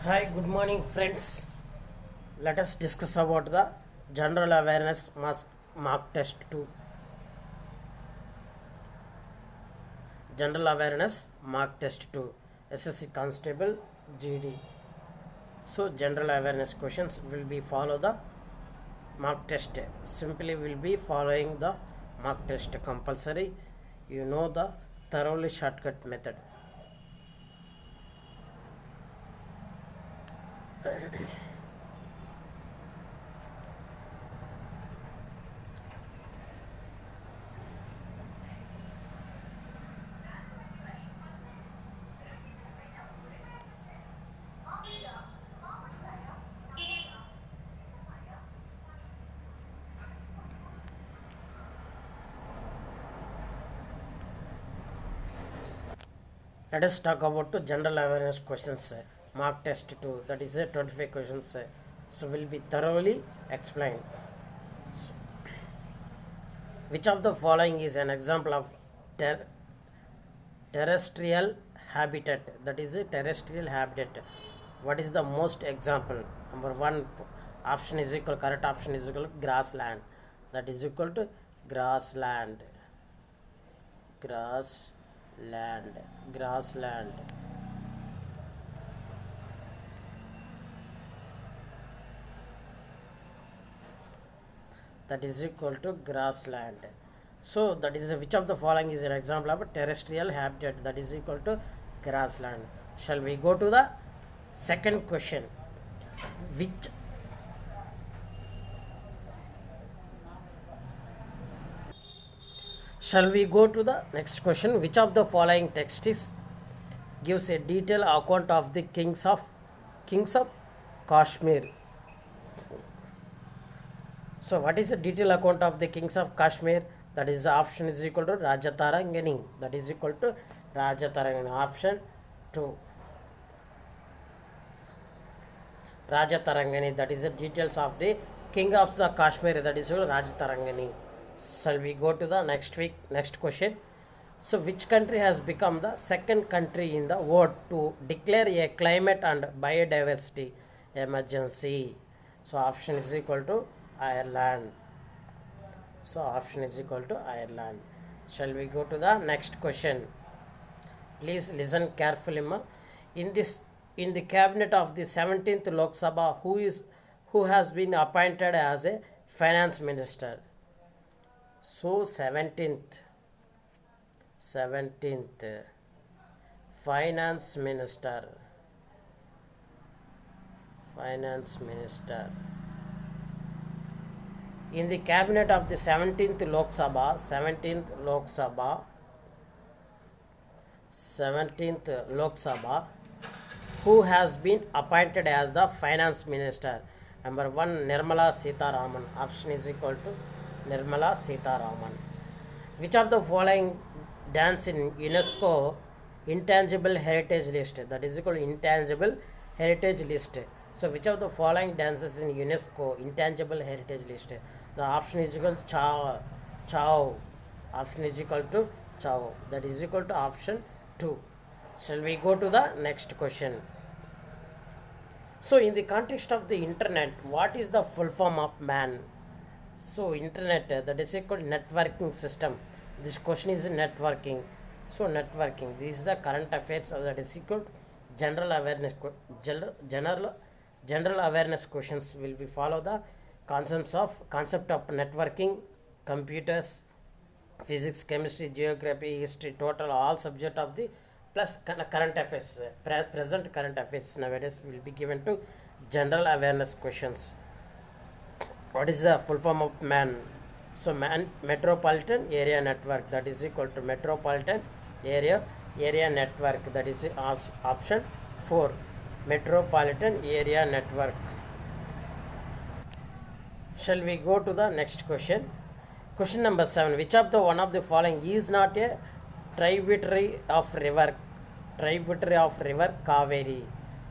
Hi, good morning, friends. Let us discuss about the general awareness mark test 2. General awareness mark test 2. SSC Constable GD. So, general awareness questions will be follow the mark test. Simply will be following the mark test compulsory. You know the thoroughly shortcut method. Let us talk about the general awareness questions. Mark test 2, that is 25 questions. So will be thoroughly explained. Which of the following is an example of ter- terrestrial habitat? That is a terrestrial habitat. What is the most example? Number one option is equal, correct option is equal grassland. That is equal to grassland. Grassland. Grassland. That is equal to grassland. So that is which of the following is an example of a terrestrial habitat? That is equal to grassland. Shall we go to the second question? Which Shall we go to the next question? Which of the following text is gives a detailed account of the kings of Kashmir? So what is the detailed account of the kings of Kashmir? That is the option is equal to Raja Tarangani. That is equal to Raja Tarangani. Option 2. Raja Tarangani. That is the details of the king of the Kashmir. That is Raja Tarangani. Shall we go to the next question? So which country has become the second country in the world to declare a climate and biodiversity emergency? So option is equal to Ireland. So option is equal to Ireland. Shall we go to the next question? Please listen carefully, ma. In the cabinet of the 17th Lok Sabha, who has been appointed as a finance minister? So 17th finance minister. In the cabinet of the 17th Lok Sabha, 17th Lok Sabha, who has been appointed as the finance minister? Number 1, Nirmala Sitharaman. Option is equal to Nirmala Sitharaman. Which of the following dance in UNESCO intangible heritage list? That is equal to intangible heritage list. So which of the following dances in UNESCO intangible heritage list? The option is equal to Chow. Option is equal to Chow. That is equal to option 2. Shall we go to the next question? So in the context of the internet, what is the full form of man? So internet, that is equal to networking system. This question is networking. So networking, this is the current affairs, that is equal to general awareness. General awareness questions will be follow the concept of networking, computers, physics, chemistry, geography, history, total all subject of the plus current affairs, present current affairs nowadays will be given to general awareness questions. What is the full form of man? So metropolitan area network, that is equal to metropolitan area network, that is option 4, metropolitan area network. Shall we go to the next question? Question number 7. Which of the one of the following is not a tributary of river Kaveri?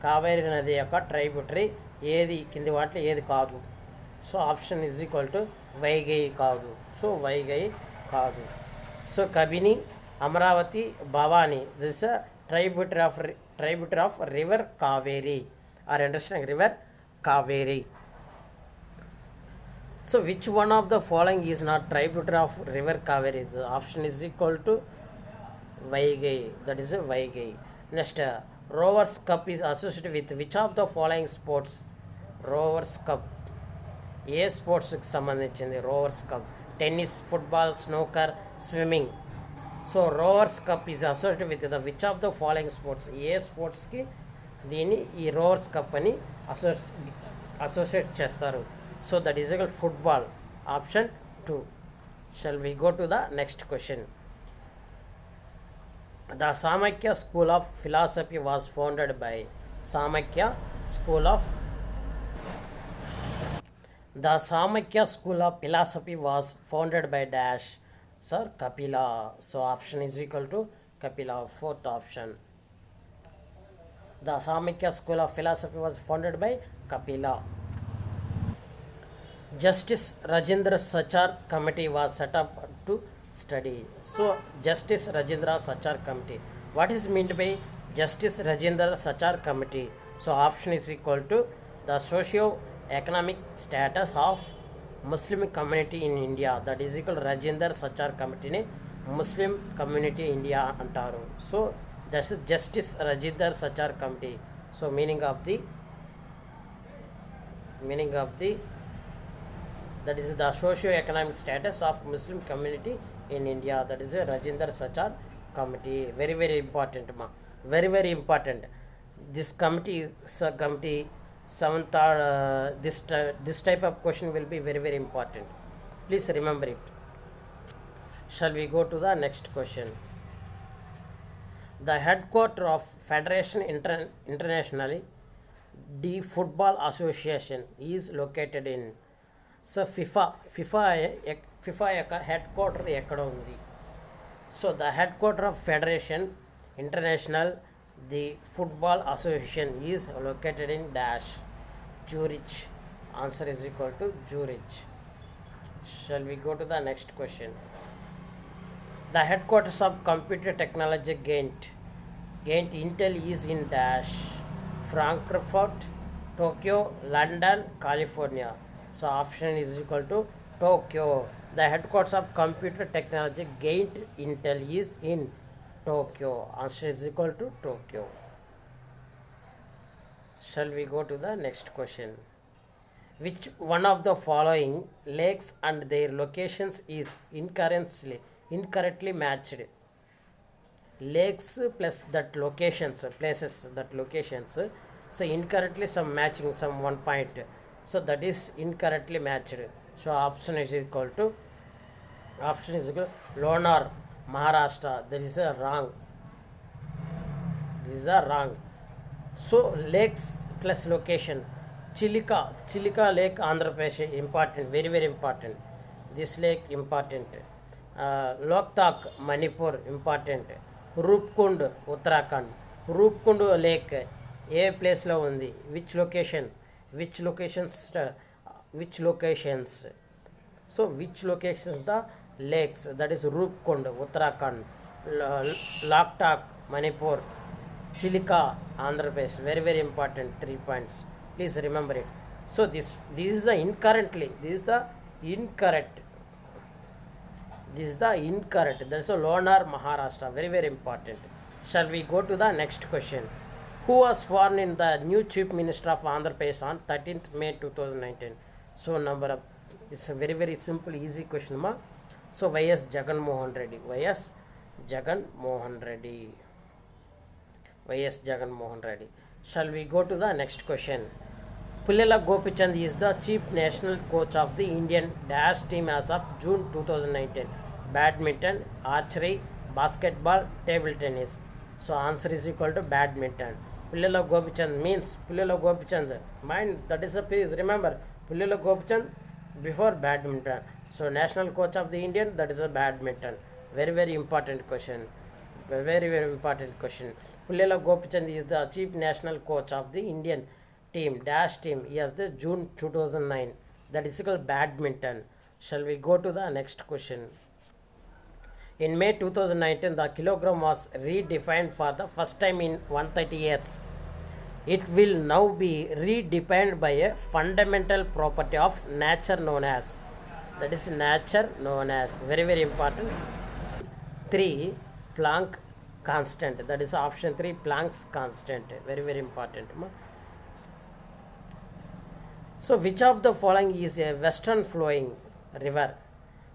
Kaveri nadi యొక్క tributary ఏది కింది వాటిలో ఏది కాదు? So option is equal to Vaigai కాదు. So Vaigai కాదు. So Kabini, Amaravati, Bhavani, this tributary of river Kaveri. are entering river Kaveri. So which one of the following is not tributary of river Kaveri? The option is equal to Vaigai. That is a Vaigai. Next, Rovers Cup is associated with which of the following sports? Rovers Cup. ఏ స్పోర్ట్స్కి సంబంధించింది Rovers Cup? Tennis, football, snooker, swimming. So Rovers Cup is associated with the which of the following sports? ఏ స్పోర్ట్స్కి దీన్ని ఈ Rovers Cup అని associate చేస్తారు? So that is equal football. Option 2. Shall we go to the next question. The Samakya School of Philosophy was founded by Samakya School of The Samakya School of Philosophy was founded by dash. Sir, Kapila. So option is equal to Kapila. Fourth option. The Samakya School of Philosophy was founded by Kapila. Justice Rajendra Sachar Committee was set up to study. So Justice Rajendra Sachar Committee. What is meant by Justice Rajendra Sachar Committee? So option is equal to the socio-economic status of Muslim community in India. That is equal to Rajendra Sachar Committee ne Muslim community India antaru. So that is Justice Rajendra Sachar Committee. So meaning of the that is the socio-economic status of Muslim community in India. That is a Rajendra Sachar Committee. Very very important ma. Very very important. This committee seventh this type of question will be very very important. Please remember it. Shall we go to the next question? The headquarters of Federation Internationally the Football Association is located in. So FIFA యొక్క headquarter ఎక్కడ ఉంది? So the headquarter of federation international the football association is located in dash Zurich. Answer is equal to Zurich. Shall we go to the next question. The headquarters of computer technology giant Intel is in dash Frankfurt, Tokyo, London, California. So option is equal to Tokyo. The headquarters of computer technology Gained Intel is in Tokyo. Answer is equal to Tokyo. Shall we go to the next question? Which one of the following lakes and their locations is incorrectly matched? Lakes plus that locations, places that locations. So incorrectly some matching some 1 point. So that is incorrectly matched. So option is equal to Lonar, Maharashtra. There is a wrong. This is a wrong. So lakes plus location. Chilika Lake, Andhra Pradesh, important, very very important. This lake important. Loktak, Manipur, important. Roopkund, Uttarakhand. Roopkund Lake, ఏ ప్లేస్లో ఉంది? Which locations? So which locations the lakes? That is Roopkund, Uttarakhand, Loktak, Manipur, Chilika, Andhra Pradesh. Very very important 3 points. Please remember it. So this is the incorrect. That is a Lonar, Maharashtra. Very very important. Shall we go to the next question? Who was sworn in the new Chief Minister of Andhra Pradesh on 13th May 2019? So it's a very very simple easy question ma. So Y.S. Jagan Mohan Reddy. Shall we go to the next question? Pullela Gopichand is the Chief National Coach of the Indian Dash team as of June 2019. Badminton, archery, basketball, table tennis. So answer is equal to badminton. Pullela Gopichand means Pullela Gopichand. Mind that is a please remember Pullela Gopichand before badminton. So national coach of the Indian, that is a badminton. Very very important question. Very very important question. Pullela Gopichand is the chief national coach of the Indian team dash team. He has the June 2009. That is called badminton. Shall we go to the next question? In May 2019, the kilogram was redefined for the first time in 130 years. it will now be redefined by a fundamental property of nature known as, that is nature known as, very very important. 3 Planck constant, that is option 3 Planck's constant, very very important. So which of the following is a western flowing river?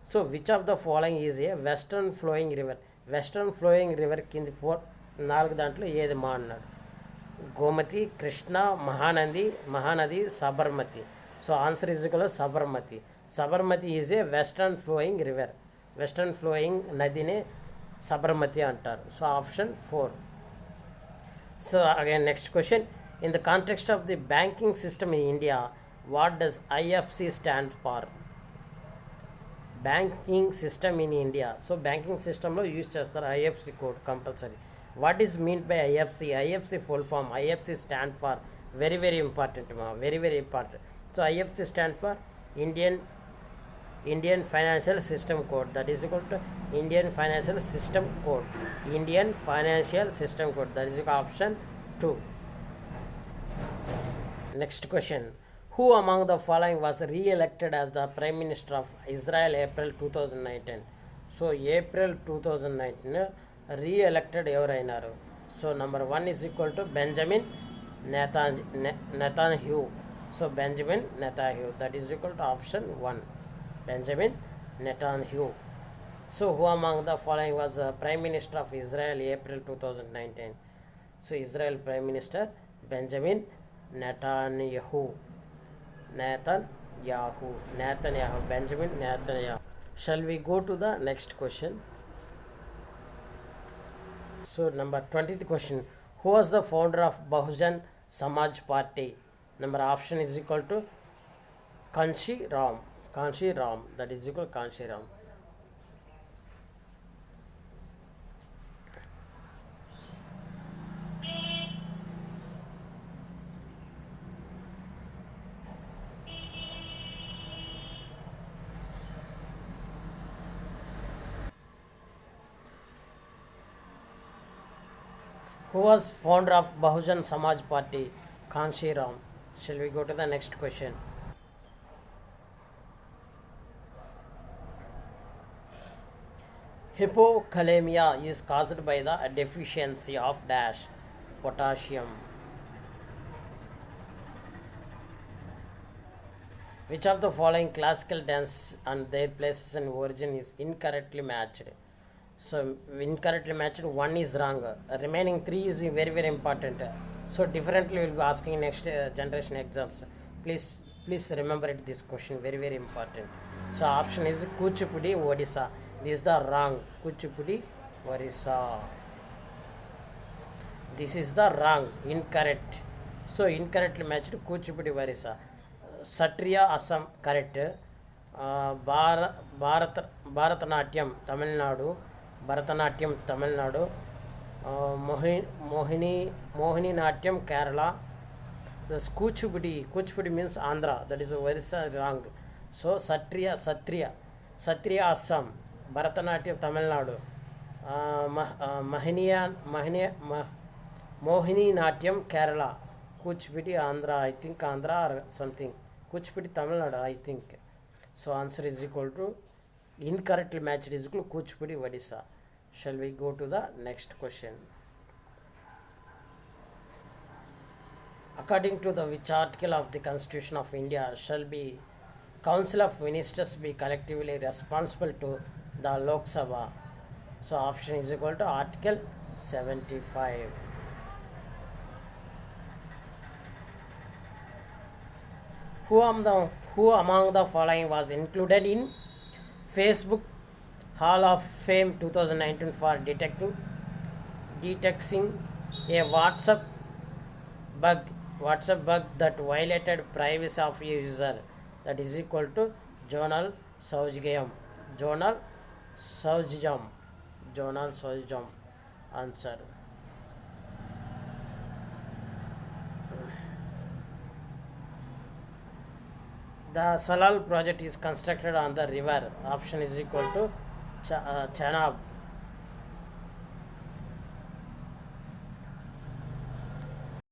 So which of the following is a western flowing river? Western flowing river కింది 4 దాంట్లో ఏది మా అన్నాడు. Gomati, Krishna, Mahanadi, Sabarmati. So answer is equal Sabarmati. Sabarmati is a western flowing river. Western flowing నదినే సబర్మతి అంటారు. So option 4. So again next question, in the context of the banking system in India, what does IFC stand for? Banking system in India. So banking system lo use chestar IFC code compulsory. What is meant by IFC? IFC full form. IFC stand for, very very important ma, very very important. So IFC stand for Indian Financial System Code, that is equal to Indian Financial System Code. Indian Financial System Code, that is option 2. Next question, who among the following was re-elected as the Prime Minister of Israel April 2019? So April 2019 re-elected ఎవరైనారు? So number 1 is equal to Benjamin Netanyahu. So Benjamin Netanyahu, that is equal to option 1, Benjamin Netanyahu. So who among the following was Prime Minister of Israel April 2019? So Israel Prime Minister Benjamin Netanyahu, Benjamin Netanyahu. Shall we go to the next question? So number 20th question, who was the founder of Bahujan Samaj Party? Number option is equal to Kanshi Ram, that is equal to Kanshi Ram. Who was founder of Bahujan Samaj Party? Kanshi Ram. Shall we go to the next question? Hypokalemia is caused by the deficiency of dash, potassium. Which of the following classical dance and their places and origin is incorrectly matched? So incorrectly matched, 1 is wrong, remaining 3 is very very important. So differently we will be asking next generation exams. Please remember it, this question very very important. So option is Kuchipudi, Odisha. This is the wrong, Kuchipudi, Odisha. This is the wrong, incorrect. So incorrectly matched Kuchipudi, Odisha. Satriya, Assam, correct. Bharatanatyam, Tamil Nadu. Bharatanatyam, Tamil Nadu. Mohini Natyam, Kerala. The Kuchipudi means Andhra, that is Orissa, wrong. So Satriya, Assam. Bharatanatyam, Tamil Nadu. Mohini Natyam, Kerala. Kuchipudi, Andhra, I think Andhra or something. Kuchipudi, Tamil Nadu, I think. So answer is equal to, incorrectly matched is equal to Kuchipudi, Odisha. Shall we go to the next question? According to the which article of the Constitution of India shall be Council of Ministers be collectively responsible to the Lok Sabha? So option is equal to Article 75. Who among the following was included in Facebook Hall of Fame 2019 for detecting a WhatsApp bug that violated privacy of a user? That is equal to Jonal Saujam. Answer. The Salal project is constructed on the river. Option is equal to Chenab.